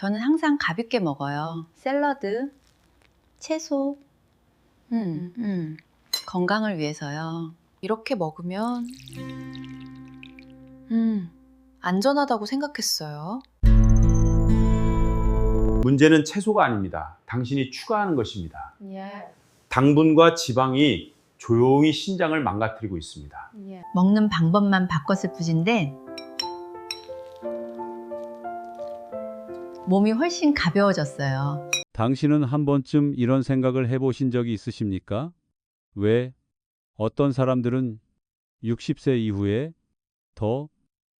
저는 항상 가볍게 먹어요. 샐러드, 채소, 건강을 위해서요. 이렇게 먹으면 안전하다고 생각했어요. 문제는 채소가 아닙니다. 당신이 추가하는 것입니다. 당분과 지방이 조용히 신장을 망가뜨리고 있습니다. 먹는 방법만 바꿨을 뿐인데 몸이 훨씬 가벼워졌어요. 당신은 한 번쯤 이런 생각을 해보신 적이 있으십니까? 왜 어떤 사람들은 60세 이후에 더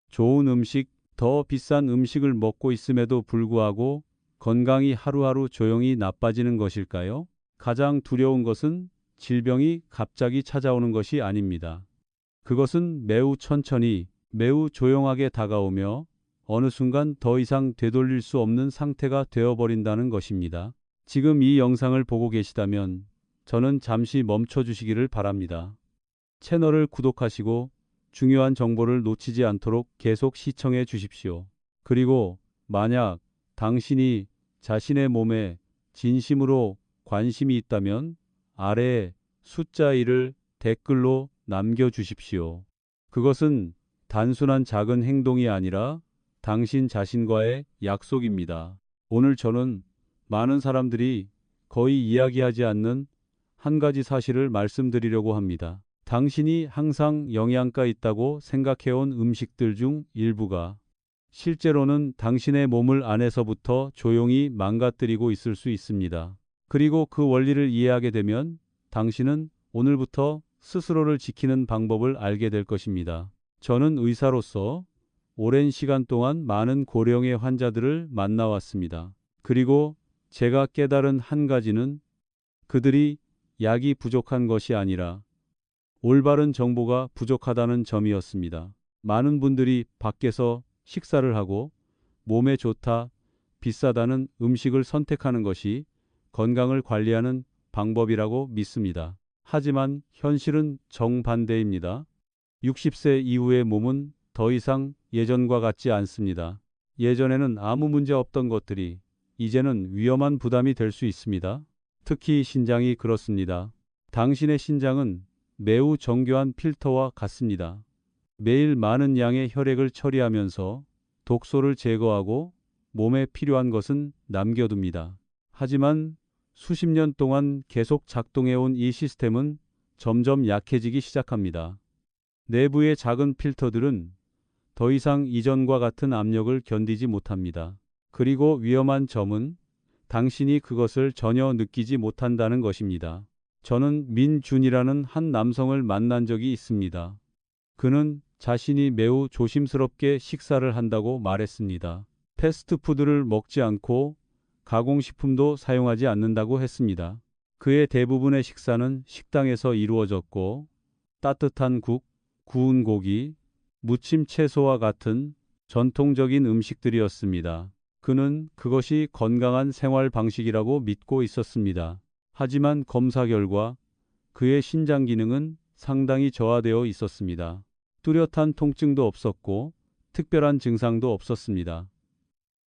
좋은 음식, 더 비싼 음식을 먹고 있음에도 불구하고 건강이 하루하루 조용히 나빠지는 것일까요? 가장 두려운 것은 질병이 갑자기 찾아오는 것이 아닙니다. 그것은 매우 천천히, 매우 조용하게 다가오며 어느 순간 더 이상 되돌릴 수 없는 상태가 되어버린다는 것입니다. 지금 이 영상을 보고 계시다면 저는 잠시 멈춰 주시기를 바랍니다. 채널을 구독하시고 중요한 정보를 놓치지 않도록 계속 시청해 주십시오. 그리고 만약 당신이 자신의 몸에 진심으로 관심이 있다면 아래에 숫자 1을 댓글로 남겨주십시오. 그것은 단순한 작은 행동이 아니라 당신 자신과의 약속입니다. 오늘 저는 많은 사람들이 거의 이야기하지 않는 한 가지 사실을 말씀드리려고 합니다. 당신이 항상 영양가 있다고 생각해온 음식들 중 일부가 실제로는 당신의 몸을 안에서부터 조용히 망가뜨리고 있을 수 있습니다. 그리고 그 원리를 이해하게 되면 당신은 오늘부터 스스로를 지키는 방법을 알게 될 것입니다. 저는 의사로서 오랜 시간 동안 많은 고령의 환자들을 만나왔습니다. 그리고 제가 깨달은 한 가지는 그들이 약이 부족한 것이 아니라 올바른 정보가 부족하다는 점이었습니다. 많은 분들이 밖에서 식사를 하고 몸에 좋다, 비싸다는 음식을 선택하는 것이 건강을 관리하는 방법이라고 믿습니다. 하지만 현실은 정반대입니다. 60세 이후의 몸은 더 이상 예전과 같지 않습니다. 예전에는 아무 문제 없던 것들이 이제는 위험한 부담이 될 수 있습니다. 특히 신장이 그렇습니다. 당신의 신장은 매우 정교한 필터와 같습니다. 매일 많은 양의 혈액을 처리하면서 독소를 제거하고 몸에 필요한 것은 남겨둡니다. 하지만 수십 년 동안 계속 작동해온 이 시스템은 점점 약해지기 시작합니다. 내부의 작은 필터들은 더 이상 이전과 같은 압력을 견디지 못합니다. 그리고 위험한 점은 당신이 그것을 전혀 느끼지 못한다는 것입니다. 저는 민준이라는 한 남성을 만난 적이 있습니다. 그는 자신이 매우 조심스럽게 식사를 한다고 말했습니다. 패스트푸드를 먹지 않고 가공식품도 사용하지 않는다고 했습니다. 그의 대부분의 식사는 식당에서 이루어졌고 따뜻한 국, 구운 고기, 무침 채소와 같은 전통적인 음식들이었습니다. 그는 그것이 건강한 생활 방식이라고 믿고 있었습니다. 하지만 검사 결과 그의 신장 기능은 상당히 저하되어 있었습니다. 뚜렷한 통증도 없었고 특별한 증상도 없었습니다.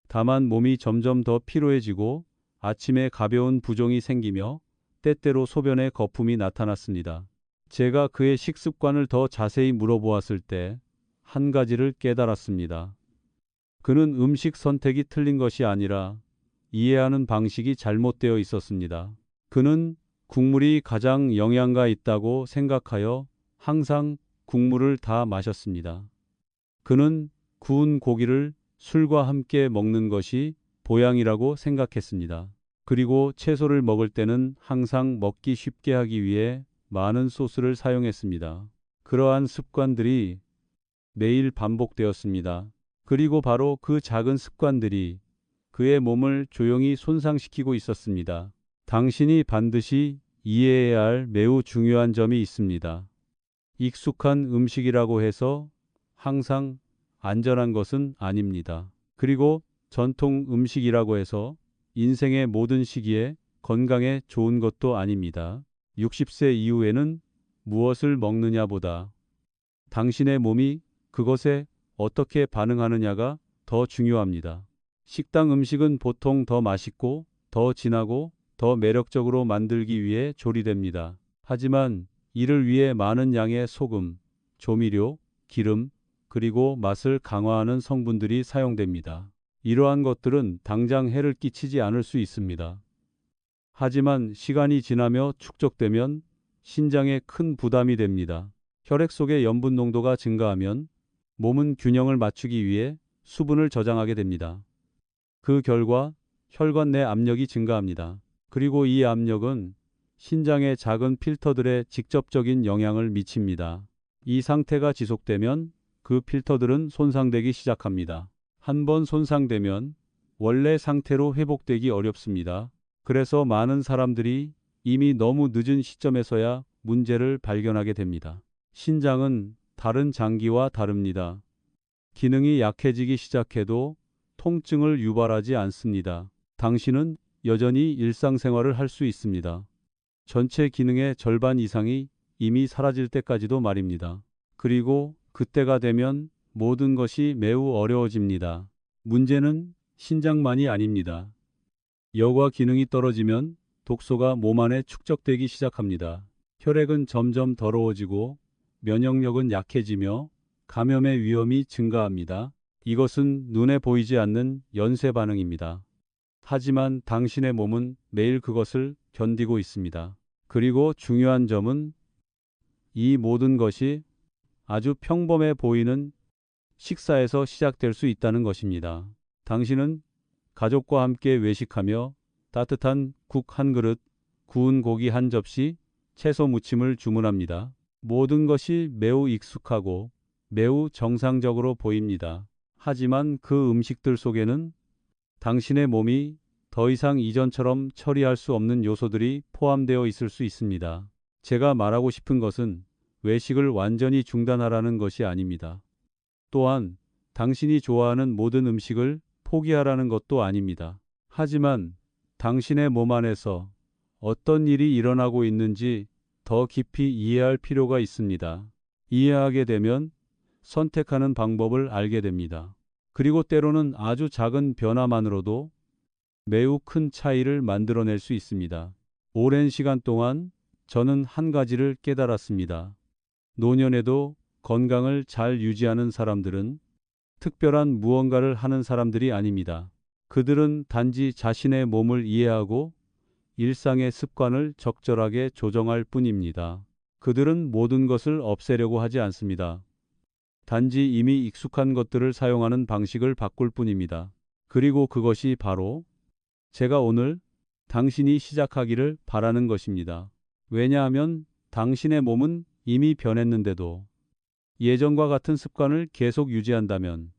다만 몸이 점점 더 피로해지고 아침에 가벼운 부종이 생기며 때때로 소변에 거품이 나타났습니다. 제가 그의 식습관을 더 자세히 물어보았을 때 한 가지를 깨달았습니다. 그는 음식 선택이 틀린 것이 아니라 이해하는 방식이 잘못되어 있었습니다. 그는 국물이 가장 영양가 있다고 생각하여 항상 국물을 다 마셨습니다. 그는 구운 고기를 술과 함께 먹는 것이 보양이라고 생각했습니다. 그리고 채소를 먹을 때는 항상 먹기 쉽게 하기 위해 많은 소스를 사용했습니다. 그러한 습관들이 매일 반복되었습니다. 그리고 바로 그 작은 습관들이 그의 몸을 조용히 손상시키고 있었습니다. 당신이 반드시 이해해야 할 매우 중요한 점이 있습니다. 익숙한 음식이라고 해서 항상 안전한 것은 아닙니다. 그리고 전통 음식이라고 해서 인생의 모든 시기에 건강에 좋은 것도 아닙니다. 60세 이후에는 무엇을 먹느냐보다 당신의 몸이 그것에 어떻게 반응하느냐가 더 중요합니다. 식당 음식은 보통 더 맛있고 더 진하고 더 매력적으로 만들기 위해 조리됩니다. 하지만 이를 위해 많은 양의 소금, 조미료, 기름, 그리고 맛을 강화하는 성분들이 사용됩니다. 이러한 것들은 당장 해를 끼치지 않을 수 있습니다. 하지만 시간이 지나며 축적되면 신장에 큰 부담이 됩니다. 혈액 속의 염분 농도가 증가하면 몸은 균형을 맞추기 위해 수분을 저장하게 됩니다. 그 결과 혈관 내 압력이 증가합니다. 그리고 이 압력은 신장의 작은 필터들에 직접적인 영향을 미칩니다. 이 상태가 지속되면 그 필터들은 손상되기 시작합니다. 한번 손상되면 원래 상태로 회복되기 어렵습니다. 그래서 많은 사람들이 이미 너무 늦은 시점에서야 문제를 발견하게 됩니다. 신장은 다른 장기와 다릅니다. 기능이 약해지기 시작해도 통증을 유발하지 않습니다. 당신은 여전히 일상생활을 할 수 있습니다. 전체 기능의 절반 이상이 이미 사라질 때까지도 말입니다. 그리고 그때가 되면 모든 것이 매우 어려워집니다. 문제는 신장만이 아닙니다. 여과 기능이 떨어지면 독소가 몸 안에 축적되기 시작합니다. 혈액은 점점 더러워지고 면역력은 약해지며 감염의 위험이 증가합니다. 이것은 눈에 보이지 않는 연쇄 반응입니다. 하지만 당신의 몸은 매일 그것을 견디고 있습니다. 그리고 중요한 점은 이 모든 것이 아주 평범해 보이는 식사에서 시작될 수 있다는 것입니다. 당신은 가족과 함께 외식하며 따뜻한 국 한 그릇, 구운 고기 한 접시, 채소 무침을 주문합니다. 모든 것이 매우 익숙하고 매우 정상적으로 보입니다. 하지만 그 음식들 속에는 당신의 몸이 더 이상 이전처럼 처리할 수 없는 요소들이 포함되어 있을 수 있습니다. 제가 말하고 싶은 것은 외식을 완전히 중단하라는 것이 아닙니다. 또한 당신이 좋아하는 모든 음식을 포기하라는 것도 아닙니다. 하지만 당신의 몸 안에서 어떤 일이 일어나고 있는지 더 깊이 이해할 필요가 있습니다. 이해하게 되면 선택하는 방법을 알게 됩니다. 그리고 때로는 아주 작은 변화만으로도 매우 큰 차이를 만들어낼 수 있습니다. 오랜 시간 동안 저는 한 가지를 깨달았습니다. 노년에도 건강을 잘 유지하는 사람들은 특별한 무언가를 하는 사람들이 아닙니다. 그들은 단지 자신의 몸을 이해하고 일상의 습관을 적절하게 조정할 뿐입니다. 그들은 모든 것을 없애려고 하지 않습니다. 단지 이미 익숙한 것들을 사용하는 방식을 바꿀 뿐입니다. 그리고 그것이 바로 제가 오늘 당신이 시작하기를 바라는 것입니다. 왜냐하면 당신의 몸은 이미 변했는데도 예전과 같은 습관을 계속 유지한다면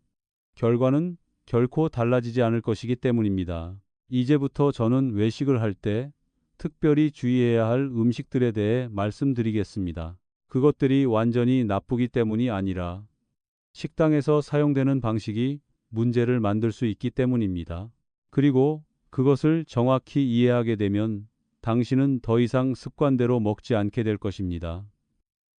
결과는 결코 달라지지 않을 것이기 때문입니다. 이제부터 저는 외식을 할 때 특별히 주의해야 할 음식들에 대해 말씀드리겠습니다. 그것들이 완전히 나쁘기 때문이 아니라 식당에서 사용되는 방식이 문제를 만들 수 있기 때문입니다. 그리고 그것을 정확히 이해하게 되면 당신은 더 이상 습관대로 먹지 않게 될 것입니다.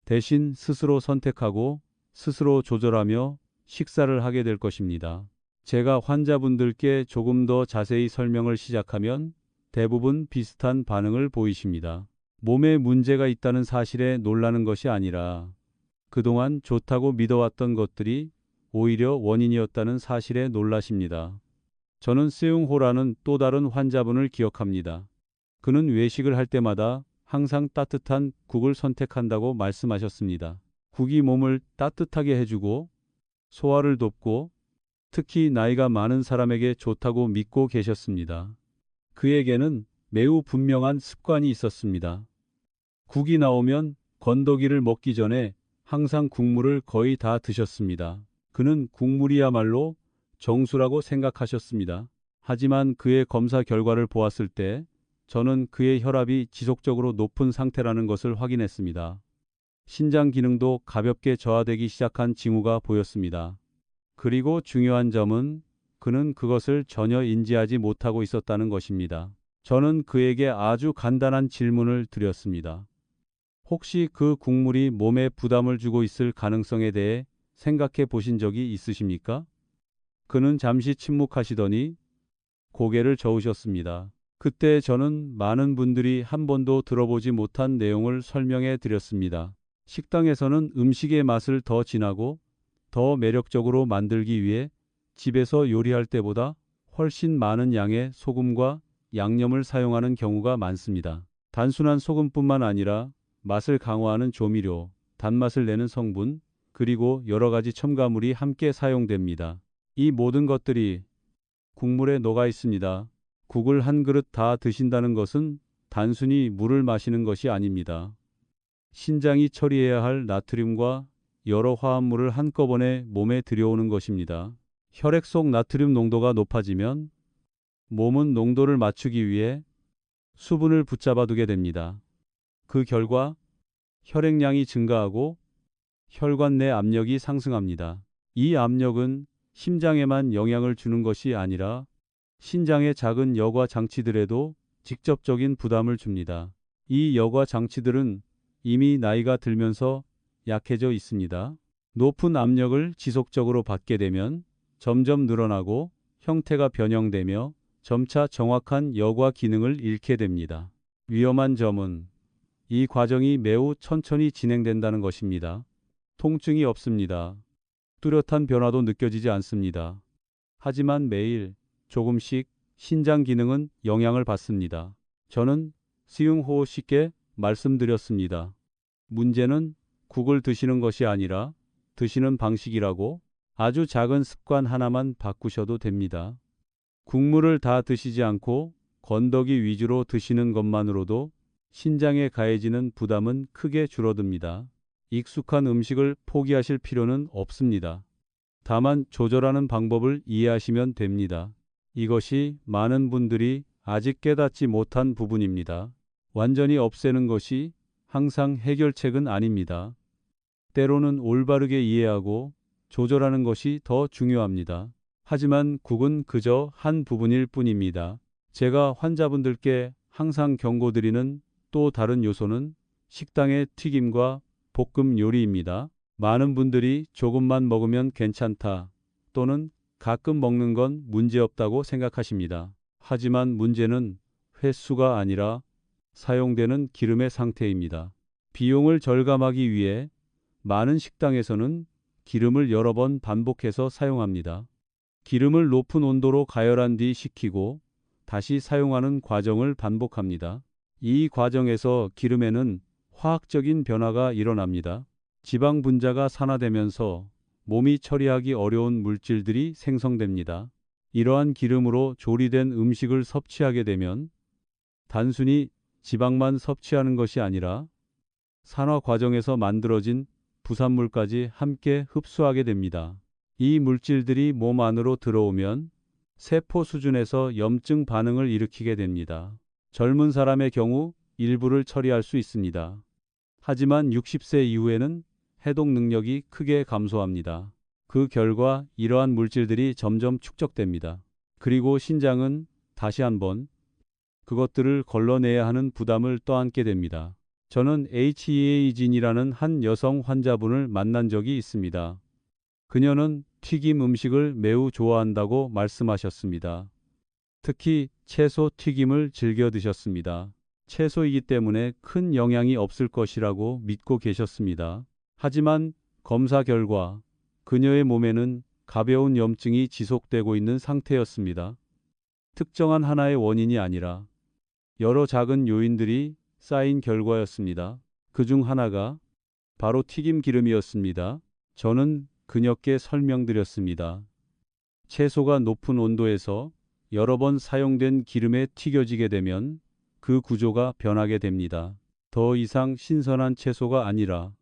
대신 스스로 선택하고 스스로 조절하며 식사를 하게 될 것입니다. 제가 환자분들께 조금 더 자세히 설명을 시작하면 대부분 비슷한 반응을 보이십니다. 몸에 문제가 있다는 사실에 놀라는 것이 아니라 그동안 좋다고 믿어왔던 것들이 오히려 원인이었다는 사실에 놀라십니다. 저는 세웅호라는 또 다른 환자분을 기억합니다. 그는 외식을 할 때마다 항상 따뜻한 국을 선택한다고 말씀하셨습니다. 국이 몸을 따뜻하게 해주고 소화를 돕고 특히 나이가 많은 사람에게 좋다고 믿고 계셨습니다. 그에게는 매우 분명한 습관이 있었습니다. 국이 나오면 건더기를 먹기 전에 항상 국물을 거의 다 드셨습니다. 그는 국물이야말로 정수라고 생각하셨습니다. 하지만 그의 검사 결과를 보았을 때 저는 그의 혈압이 지속적으로 높은 상태라는 것을 확인했습니다. 신장 기능도 가볍게 저하되기 시작한 징후가 보였습니다. 그리고 중요한 점은 그는 그것을 전혀 인지하지 못하고 있었다는 것입니다. 저는 그에게 아주 간단한 질문을 드렸습니다. 혹시 그 국물이 몸에 부담을 주고 있을 가능성에 대해 생각해 보신 적이 있으십니까? 그는 잠시 침묵하시더니 고개를 저으셨습니다. 그때 저는 많은 분들이 한 번도 들어보지 못한 내용을 설명해 드렸습니다. 식당에서는 음식의 맛을 더 진하고 더 매력적으로 만들기 위해 집에서 요리할 때보다 훨씬 많은 양의 소금과 양념을 사용하는 경우가 많습니다. 단순한 소금뿐만 아니라 맛을 강화하는 조미료, 단맛을 내는 성분, 그리고 여러 가지 첨가물이 함께 사용됩니다. 이 모든 것들이 국물에 녹아 있습니다. 국을 한 그릇 다 드신다는 것은 단순히 물을 마시는 것이 아닙니다. 신장이 처리해야 할 나트륨과 여러 화합물을 한꺼번에 몸에 들여오는 것입니다. 혈액 속 나트륨 농도가 높아지면 몸은 농도를 맞추기 위해 수분을 붙잡아 두게 됩니다. 그 결과 혈액량이 증가하고 혈관 내 압력이 상승합니다. 이 압력은 심장에만 영향을 주는 것이 아니라 신장의 작은 여과 장치들에도 직접적인 부담을 줍니다. 이 여과 장치들은 이미 나이가 들면서 약해져 있습니다. 높은 압력을 지속적으로 받게 되면 점점 늘어나고 형태가 변형되며 점차 정확한 여과 기능을 잃게 됩니다. 위험한 점은 이 과정이 매우 천천히 진행된다는 것입니다. 통증이 없습니다. 뚜렷한 변화도 느껴지지 않습니다. 하지만 매일 조금씩 신장 기능은 영향을 받습니다. 저는 시흥호 씨께 말씀드렸습니다. 문제는 국을 드시는 것이 아니라 드시는 방식이라고. 아주 작은 습관 하나만 바꾸셔도 됩니다. 국물을 다 드시지 않고 건더기 위주로 드시는 것만으로도 신장에 가해지는 부담은 크게 줄어듭니다. 익숙한 음식을 포기하실 필요는 없습니다. 다만 조절하는 방법을 이해하시면 됩니다. 이것이 많은 분들이 아직 깨닫지 못한 부분입니다. 완전히 없애는 것이 항상 해결책은 아닙니다. 때로는 올바르게 이해하고 조절하는 것이 더 중요합니다. 하지만 국은 그저 한 부분일 뿐입니다. 제가 환자분들께 항상 경고드리는 또 다른 요소는 식당의 튀김과 볶음 요리입니다. 많은 분들이 조금만 먹으면 괜찮다 또는 가끔 먹는 건 문제없다고 생각하십니다. 하지만 문제는 횟수가 아니라 사용되는 기름의 상태입니다. 비용을 절감하기 위해 많은 식당에서는 기름을 여러 번 반복해서 사용합니다. 기름을 높은 온도로 가열한 뒤 식히고 다시 사용하는 과정을 반복합니다. 이 과정에서 기름에는 화학적인 변화가 일어납니다. 지방 분자가 산화되면서 몸이 처리하기 어려운 물질들이 생성됩니다. 이러한 기름으로 조리된 음식을 섭취하게 되면 단순히 지방만 섭취하는 것이 아니라 산화 과정에서 만들어진 부산물까지 함께 흡수하게 됩니다. 이 물질들이 몸 안으로 들어오면 세포 수준에서 염증 반응을 일으키게 됩니다. 젊은 사람의 경우 일부를 처리할 수 있습니다. 하지만 60세 이후에는 해독 능력이 크게 감소합니다. 그 결과 이러한 물질들이 점점 축적됩니다. 그리고 신장은 다시 한번 그것들을 걸러내야 하는 부담을 떠안게 됩니다. 저는 HEA진이라는 한 여성 환자분을 만난 적이 있습니다. 그녀는 튀김 음식을 매우 좋아한다고 말씀하셨습니다. 특히 채소 튀김을 즐겨 드셨습니다. 채소이기 때문에 큰 영향이 없을 것이라고 믿고 계셨습니다. 하지만 검사 결과 그녀의 몸에는 가벼운 염증이 지속되고 있는 상태였습니다. 특정한 하나의 원인이 아니라 여러 작은 요인들이 쌓인 결과였습니다. 그중 하나가 바로 튀김 기름이었습니다. 저는 그녀께 설명드렸습니다. 채소가 높은 온도에서 여러 번 사용된 기름에 튀겨지게 되면 그 구조가 변하게 됩니다. 더 이상 신선한 채소가 아니라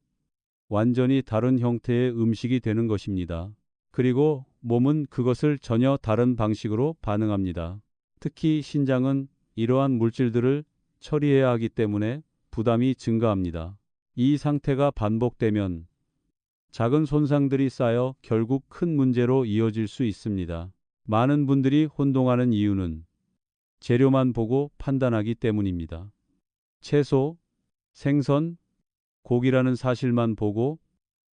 완전히 다른 형태의 음식이 되는 것입니다. 그리고 몸은 그것을 전혀 다른 방식으로 반응합니다. 특히 신장은 이러한 물질들을 처리해야 하기 때문에 부담이 증가합니다. 이 상태가 반복되면 작은 손상들이 쌓여 결국 큰 문제로 이어질 수 있습니다. 많은 분들이 혼동하는 이유는 재료만 보고 판단하기 때문입니다. 채소, 생선, 고기라는 사실만 보고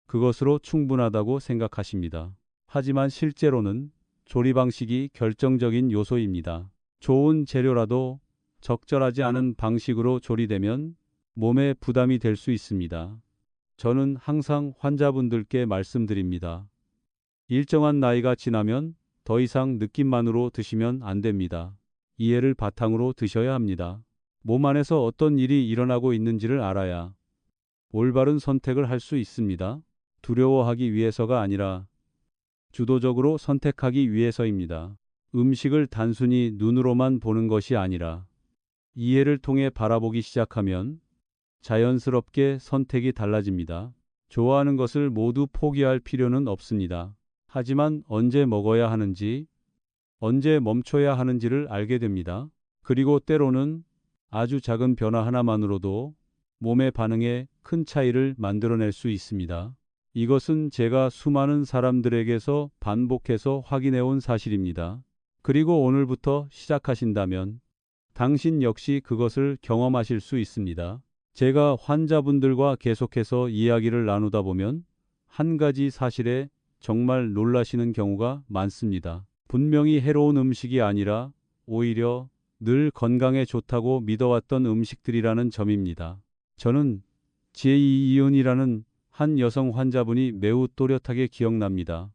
그것으로 충분하다고 생각하십니다. 하지만 실제로는 조리 방식이 결정적인 요소입니다. 좋은 재료라도 적절하지 않은 방식으로 조리되면 몸에 부담이 될 수 있습니다. 저는 항상 환자분들께 말씀드립니다. 일정한 나이가 지나면 더 이상 느낌만으로 드시면 안 됩니다. 이해를 바탕으로 드셔야 합니다. 몸 안에서 어떤 일이 일어나고 있는지를 알아야 올바른 선택을 할 수 있습니다. 두려워하기 위해서가 아니라 주도적으로 선택하기 위해서입니다. 음식을 단순히 눈으로만 보는 것이 아니라 이해를 통해 바라보기 시작하면 자연스럽게 선택이 달라집니다. 좋아하는 것을 모두 포기할 필요는 없습니다. 하지만 언제 먹어야 하는지, 언제 멈춰야 하는지를 알게 됩니다. 그리고 때로는 아주 작은 변화 하나만으로도 몸의 반응에 큰 차이를 만들어낼 수 있습니다. 이것은 제가 수많은 사람들에게서 반복해서 확인해온 사실입니다. 그리고 오늘부터 시작하신다면 당신 역시 그것을 경험하실 수 있습니다. 제가 환자분들과 계속해서 이야기를 나누다 보면 한 가지 사실에 정말 놀라시는 경우가 많습니다. 분명히 해로운 음식이 아니라 오히려 늘 건강에 좋다고 믿어왔던 음식들이라는 점입니다. 저는 제이이은이라는 한 여성 환자분이 매우 또렷하게 기억납니다.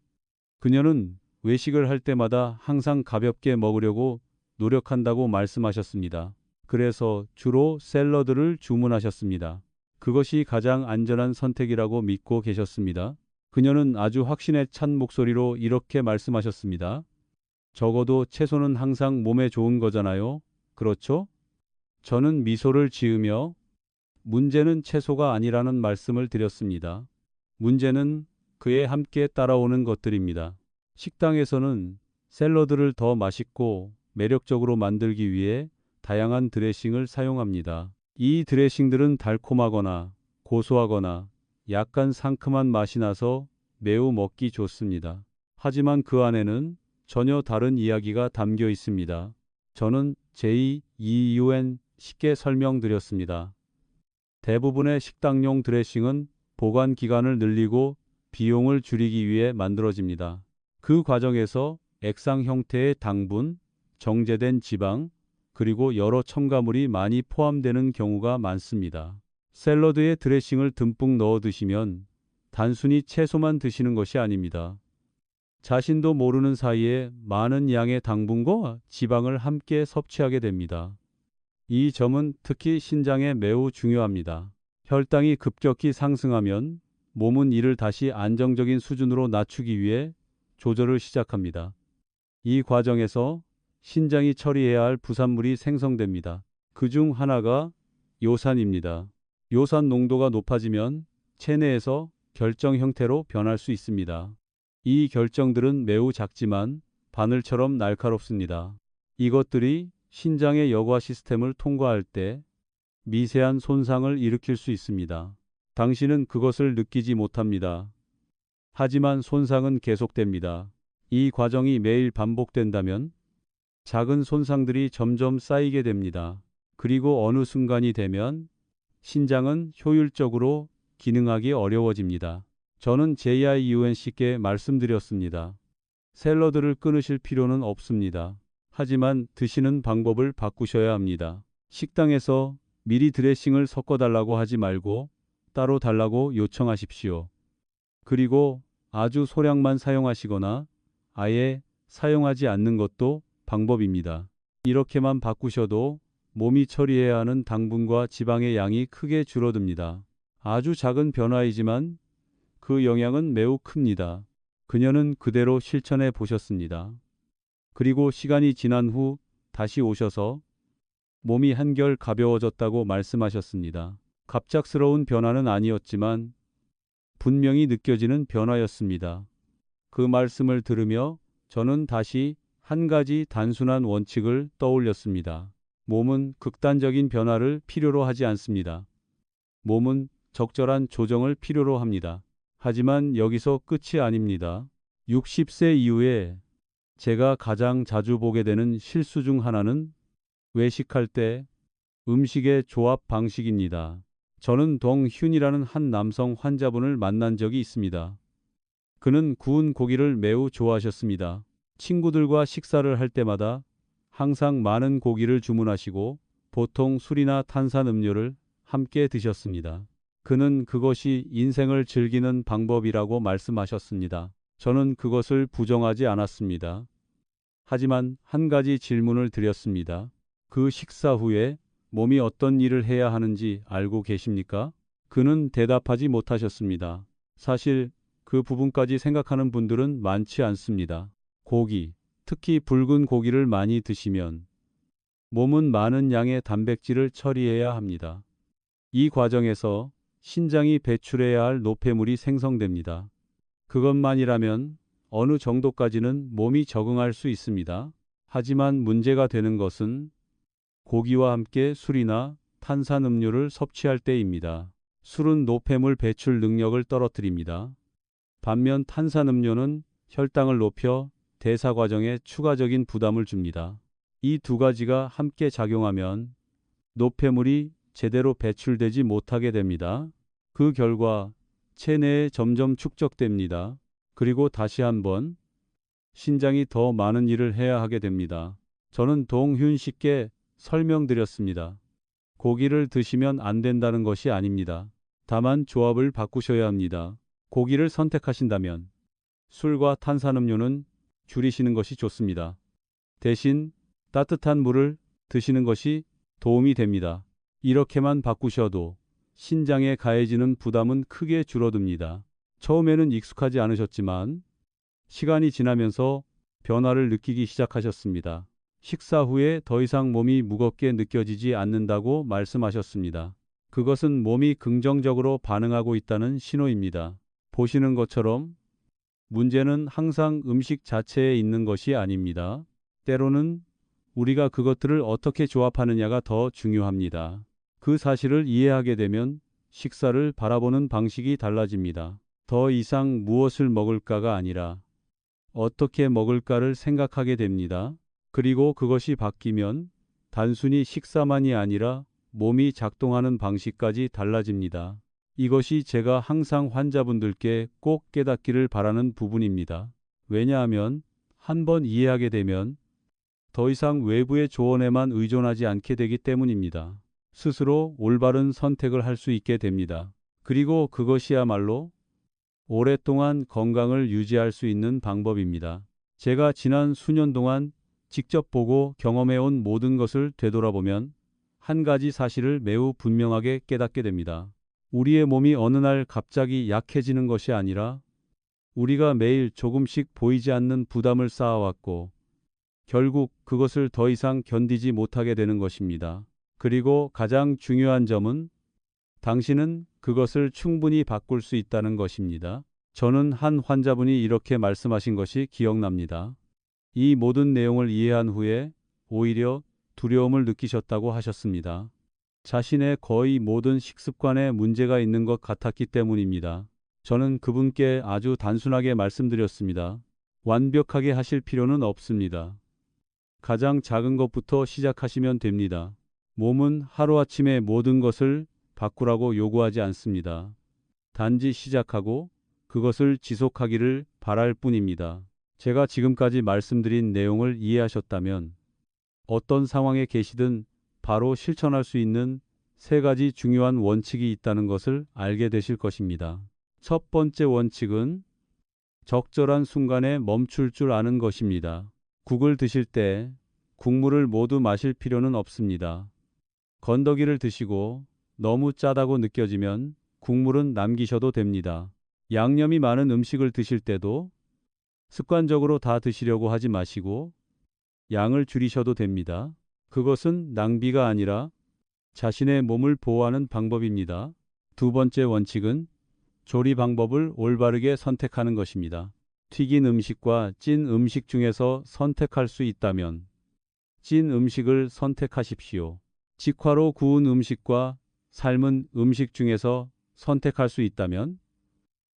그녀는 외식을 할 때마다 항상 가볍게 먹으려고 노력한다고 말씀하셨습니다. 그래서 주로 샐러드를 주문하셨습니다. 그것이 가장 안전한 선택이라고 믿고 계셨습니다. 그녀는 아주 확신에 찬 목소리로 이렇게 말씀하셨습니다. 적어도 채소는 항상 몸에 좋은 거잖아요. 그렇죠? 저는 미소를 지으며 문제는 채소가 아니라는 말씀을 드렸습니다. 문제는 그에 함께 따라오는 것들입니다. 식당에서는 샐러드를 더 맛있고 매력적으로 만들기 위해 다양한 드레싱을 사용합니다. 이 드레싱들은 달콤하거나 고소하거나 약간 상큼한 맛이 나서 매우 먹기 좋습니다. 하지만 그 안에는 전혀 다른 이야기가 담겨 있습니다. 저는 JEUN 쉽게 설명드렸습니다. 대부분의 식당용 드레싱은 보관 기간을 늘리고 비용을 줄이기 위해 만들어집니다. 그 과정에서 액상 형태의 당분, 정제된 지방, 그리고 여러 첨가물이 많이 포함되는 경우가 많습니다. 샐러드에 드레싱을 듬뿍 넣어 드시면 단순히 채소만 드시는 것이 아닙니다. 자신도 모르는 사이에 많은 양의 당분과 지방을 함께 섭취하게 됩니다. 이 점은 특히 신장에 매우 중요합니다. 혈당이 급격히 상승하면 몸은 이를 다시 안정적인 수준으로 낮추기 위해 조절을 시작합니다. 이 과정에서 신장이 처리해야 할 부산물이 생성됩니다. 그 중 하나가 요산입니다. 요산 농도가 높아지면 체내에서 결정 형태로 변할 수 있습니다. 이 결정들은 매우 작지만 바늘처럼 날카롭습니다. 이것들이 신장의 여과 시스템을 통과할 때 미세한 손상을 일으킬 수 있습니다. 당신은 그것을 느끼지 못합니다. 하지만 손상은 계속됩니다. 이 과정이 매일 반복된다면 작은 손상들이 점점 쌓이게 됩니다. 그리고 어느 순간이 되면 신장은 효율적으로 기능하기 어려워집니다. 저는 JIUNC께 말씀드렸습니다. 샐러드를 끊으실 필요는 없습니다. 하지만 드시는 방법을 바꾸셔야 합니다. 식당에서 미리 드레싱을 섞어달라고 하지 말고 따로 달라고 요청하십시오. 그리고 아주 소량만 사용하시거나 아예 사용하지 않는 것도 방법입니다. 이렇게만 바꾸셔도 몸이 처리해야 하는 당분과 지방의 양이 크게 줄어듭니다. 아주 작은 변화이지만 그 영향은 매우 큽니다. 그녀는 그대로 실천해 보셨습니다. 그리고 시간이 지난 후 다시 오셔서 몸이 한결 가벼워졌다고 말씀하셨습니다. 갑작스러운 변화는 아니었지만 분명히 느껴지는 변화였습니다. 그 말씀을 들으며 저는 다시 한 가지 단순한 원칙을 떠올렸습니다. 몸은 극단적인 변화를 필요로 하지 않습니다. 몸은 적절한 조정을 필요로 합니다. 하지만 여기서 끝이 아닙니다. 60세 이후에 제가 가장 자주 보게 되는 실수 중 하나는 외식할 때 음식의 조합 방식입니다. 저는 동훈이라는 한 남성 환자분을 만난 적이 있습니다. 그는 구운 고기를 매우 좋아하셨습니다. 친구들과 식사를 할 때마다 항상 많은 고기를 주문하시고 보통 술이나 탄산음료를 함께 드셨습니다. 그는 그것이 인생을 즐기는 방법이라고 말씀하셨습니다. 저는 그것을 부정하지 않았습니다. 하지만 한 가지 질문을 드렸습니다. 그 식사 후에 몸이 어떤 일을 해야 하는지 알고 계십니까? 그는 대답하지 못하셨습니다. 사실 그 부분까지 생각하는 분들은 많지 않습니다. 고기, 특히 붉은 고기를 많이 드시면 몸은 많은 양의 단백질을 처리해야 합니다. 이 과정에서 신장이 배출해야 할 노폐물이 생성됩니다. 그것만이라면 어느 정도까지는 몸이 적응할 수 있습니다. 하지만 문제가 되는 것은 고기와 함께 술이나 탄산음료를 섭취할 때입니다. 술은 노폐물 배출 능력을 떨어뜨립니다. 반면 탄산음료는 혈당을 높여 대사 과정에 추가적인 부담을 줍니다. 이 두 가지가 함께 작용하면 노폐물이 제대로 배출되지 못하게 됩니다. 그 결과 체내에 점점 축적됩니다. 그리고 다시 한번 신장이 더 많은 일을 해야 하게 됩니다. 저는 동훈 씨께 설명드렸습니다. 고기를 드시면 안 된다는 것이 아닙니다. 다만 조합을 바꾸셔야 합니다. 고기를 선택하신다면 술과 탄산음료는 줄이시는 것이 좋습니다. 대신 따뜻한 물을 드시는 것이 도움이 됩니다. 이렇게만 바꾸셔도 신장에 가해지는 부담은 크게 줄어듭니다. 처음에는 익숙하지 않으셨지만 시간이 지나면서 변화를 느끼기 시작하셨습니다. 식사 후에 더 이상 몸이 무겁게 느껴지지 않는다고 말씀하셨습니다. 그것은 몸이 긍정적으로 반응하고 있다는 신호입니다. 보시는 것처럼 문제는 항상 음식 자체에 있는 것이 아닙니다. 때로는 우리가 그것들을 어떻게 조합하느냐가 더 중요합니다. 그 사실을 이해하게 되면 식사를 바라보는 방식이 달라집니다. 더 이상 무엇을 먹을까가 아니라 어떻게 먹을까를 생각하게 됩니다. 그리고 그것이 바뀌면 단순히 식사만이 아니라 몸이 작동하는 방식까지 달라집니다. 이것이 제가 항상 환자분들께 꼭 깨닫기를 바라는 부분입니다. 왜냐하면 한번 이해하게 되면 더 이상 외부의 조언에만 의존하지 않게 되기 때문입니다. 스스로 올바른 선택을 할 수 있게 됩니다. 그리고 그것이야말로 오랫동안 건강을 유지할 수 있는 방법입니다. 제가 지난 수년 동안 직접 보고 경험해온 모든 것을 되돌아보면 한 가지 사실을 매우 분명하게 깨닫게 됩니다. 우리의 몸이 어느 날 갑자기 약해지는 것이 아니라 우리가 매일 조금씩 보이지 않는 부담을 쌓아왔고 결국 그것을 더 이상 견디지 못하게 되는 것입니다. 그리고 가장 중요한 점은 당신은 그것을 충분히 바꿀 수 있다는 것입니다. 저는 한 환자분이 이렇게 말씀하신 것이 기억납니다. 이 모든 내용을 이해한 후에 오히려 두려움을 느끼셨다고 하셨습니다. 자신의 거의 모든 식습관에 문제가 있는 것 같았기 때문입니다. 저는 그분께 아주 단순하게 말씀드렸습니다. 완벽하게 하실 필요는 없습니다. 가장 작은 것부터 시작하시면 됩니다. 몸은 하루아침에 모든 것을 바꾸라고 요구하지 않습니다. 단지 시작하고 그것을 지속하기를 바랄 뿐입니다. 제가 지금까지 말씀드린 내용을 이해하셨다면 어떤 상황에 계시든 바로 실천할 수 있는 세 가지 중요한 원칙이 있다는 것을 알게 되실 것입니다. 첫 번째 원칙은 적절한 순간에 멈출 줄 아는 것입니다. 국을 드실 때 국물을 모두 마실 필요는 없습니다. 건더기를 드시고 너무 짜다고 느껴지면 국물은 남기셔도 됩니다. 양념이 많은 음식을 드실 때도 습관적으로 다 드시려고 하지 마시고 양을 줄이셔도 됩니다. 그것은 낭비가 아니라 자신의 몸을 보호하는 방법입니다. 두 번째 원칙은 조리 방법을 올바르게 선택하는 것입니다. 튀긴 음식과 찐 음식 중에서 선택할 수 있다면 찐 음식을 선택하십시오. 직화로 구운 음식과 삶은 음식 중에서 선택할 수 있다면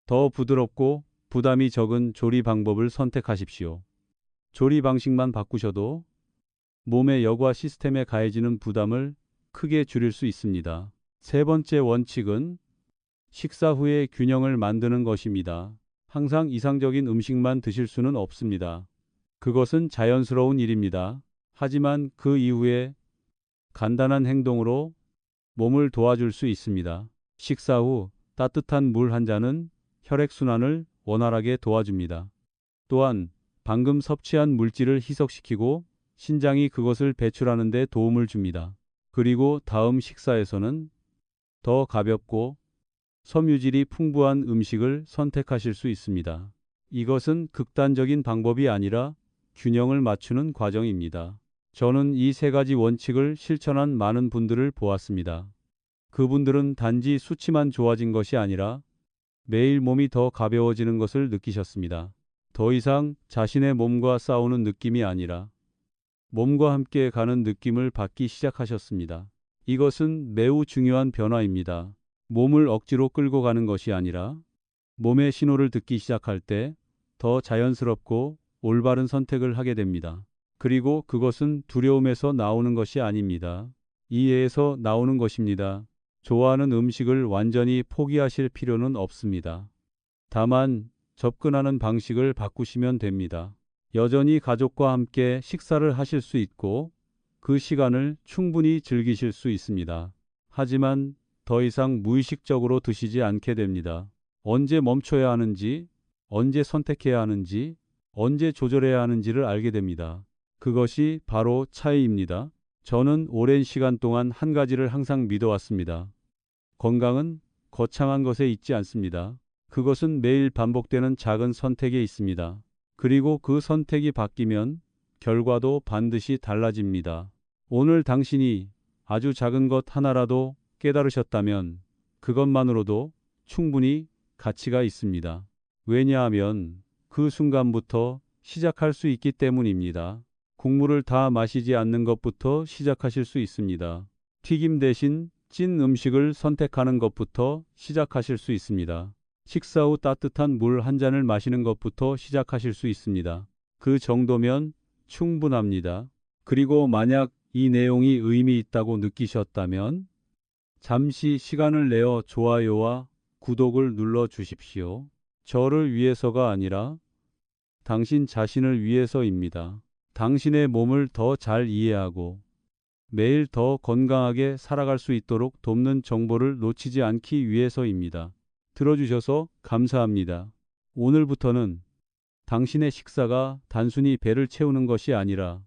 더 부드럽고 부담이 적은 조리 방법을 선택하십시오. 조리 방식만 바꾸셔도 몸의 여과 시스템에 가해지는 부담을 크게 줄일 수 있습니다. 세 번째 원칙은 식사 후에 균형을 만드는 것입니다. 항상 이상적인 음식만 드실 수는 없습니다. 그것은 자연스러운 일입니다. 하지만 그 이후에 간단한 행동으로 몸을 도와줄 수 있습니다. 식사 후 따뜻한 물 한 잔은 혈액순환을 원활하게 도와줍니다. 또한 방금 섭취한 물질을 희석시키고 신장이 그것을 배출하는 데 도움을 줍니다. 그리고 다음 식사에서는 더 가볍고 섬유질이 풍부한 음식을 선택하실 수 있습니다. 이것은 극단적인 방법이 아니라 균형을 맞추는 과정입니다. 저는 이 세 가지 원칙을 실천한 많은 분들을 보았습니다. 그분들은 단지 수치만 좋아진 것이 아니라 매일 몸이 더 가벼워지는 것을 느끼셨습니다. 더 이상 자신의 몸과 싸우는 느낌이 아니라 몸과 함께 가는 느낌을 받기 시작하셨습니다. 이것은 매우 중요한 변화입니다. 몸을 억지로 끌고 가는 것이 아니라 몸의 신호를 듣기 시작할 때 더 자연스럽고 올바른 선택을 하게 됩니다. 그리고 그것은 두려움에서 나오는 것이 아닙니다. 이해에서 나오는 것입니다. 좋아하는 음식을 완전히 포기하실 필요는 없습니다. 다만 접근하는 방식을 바꾸시면 됩니다. 여전히 가족과 함께 식사를 하실 수 있고 그 시간을 충분히 즐기실 수 있습니다. 하지만 더 이상 무의식적으로 드시지 않게 됩니다. 언제 멈춰야 하는지, 언제 선택해야 하는지, 언제 조절해야 하는지를 알게 됩니다. 그것이 바로 차이입니다. 저는 오랜 시간 동안 한 가지를 항상 믿어왔습니다. 건강은 거창한 것에 있지 않습니다. 그것은 매일 반복되는 작은 선택에 있습니다. 그리고 그 선택이 바뀌면 결과도 반드시 달라집니다. 오늘 당신이 아주 작은 것 하나라도 깨달으셨다면 그것만으로도 충분히 가치가 있습니다. 왜냐하면 그 순간부터 시작할 수 있기 때문입니다. 국물을 다 마시지 않는 것부터 시작하실 수 있습니다. 튀김 대신 찐 음식을 선택하는 것부터 시작하실 수 있습니다. 식사 후 따뜻한 물 한 잔을 마시는 것부터 시작하실 수 있습니다. 그 정도면 충분합니다. 그리고 만약 이 내용이 의미 있다고 느끼셨다면 잠시 시간을 내어 좋아요와 구독을 눌러 주십시오. 저를 위해서가 아니라 당신 자신을 위해서입니다. 당신의 몸을 더 잘 이해하고 매일 더 건강하게 살아갈 수 있도록 돕는 정보를 놓치지 않기 위해서입니다. 들어주셔서 감사합니다. 오늘부터는 당신의 식사가 단순히 배를 채우는 것이 아니라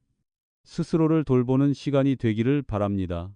스스로를 돌보는 시간이 되기를 바랍니다.